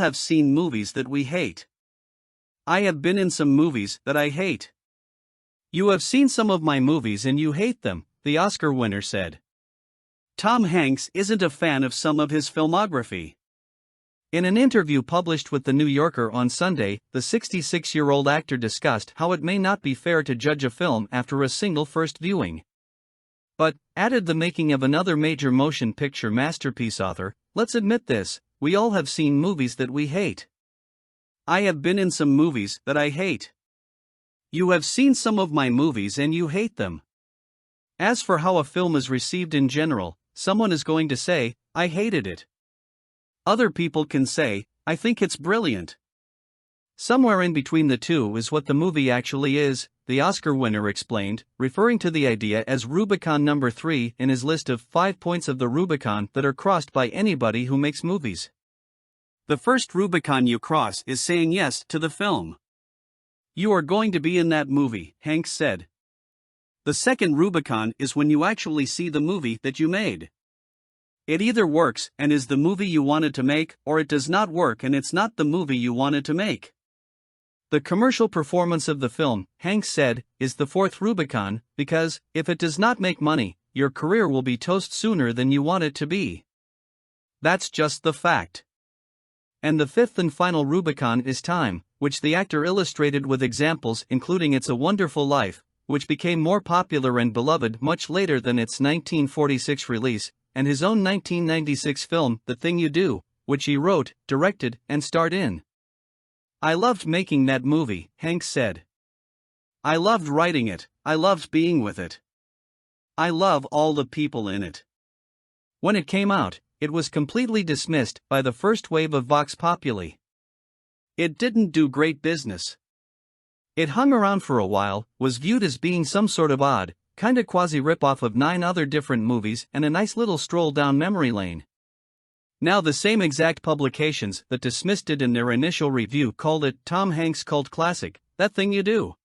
have seen movies that we hate. I have been in some movies that I hate. You have seen some of my movies and you hate them, the Oscar winner said. Tom Hanks isn't a fan of some of his filmography. In an interview published with The New Yorker on Sunday, the 66-year-old actor discussed how it may not be fair to judge a film after a single first viewing. But, added the making of another major motion picture masterpiece author, let's admit this, we all have seen movies that we hate. I have been in some movies that I hate. You have seen some of my movies and you hate them. As for how a film is received in general, someone is going to say, I hated it. Other people can say, I think it's brilliant. Somewhere in between the two is what the movie actually is, the Oscar winner explained, referring to the idea as Rubicon number 3 in his list of 5 points of the Rubicon that are crossed by anybody who makes movies. The first Rubicon you cross is saying yes to the film. You are going to be in that movie, Hanks said. The second Rubicon is when you actually see the movie that you made. It either works and is the movie you wanted to make, or it does not work and it's not the movie you wanted to make. The commercial performance of the film, Hanks said, is the fourth Rubicon, because, if it does not make money, your career will be toast sooner than you want it to be. That's just the fact. And the fifth and final Rubicon is time, which the actor illustrated with examples including It's a Wonderful Life, which became more popular and beloved much later than its 1946 release, and his own 1996 film, The Thing You Do, which he wrote, directed, and starred in. I loved making that movie, Hanks said. I loved writing it, I loved being with it. I love all the people in it. When it came out, it was completely dismissed by the first wave of Vox Populi. It didn't do great business. It hung around for a while, was viewed as being some sort of odd, kinda quasi rip-off of 9 other different movies and a nice little stroll down memory lane. Now the same exact publications that dismissed it in their initial review called it Tom Hanks' cult classic, That Thing You Do.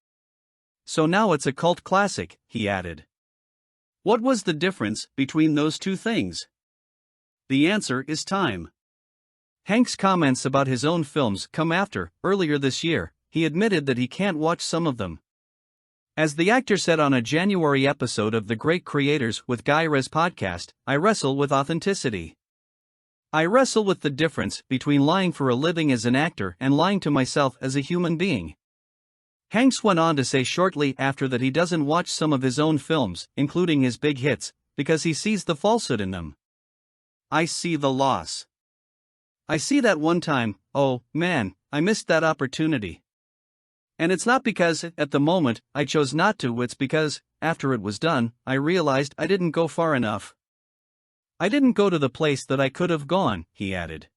So now it's a cult classic, he added. What was the difference between those two things? The answer is time. Hanks' comments about his own films come after, earlier this year, he admitted that he can't watch some of them. As the actor said on a January episode of The Great Creators with Guy Raz podcast, I wrestle with authenticity. I wrestle with the difference between lying for a living as an actor and lying to myself as a human being. Hanks went on to say shortly after that he doesn't watch some of his own films, including his big hits, because he sees the falsehood in them. I see the loss. I see that one time, oh, man, I missed that opportunity. And it's not because, at the moment, I chose not to, it's because, after it was done, I realized I didn't go far enough. I didn't go to the place that I could have gone, he added.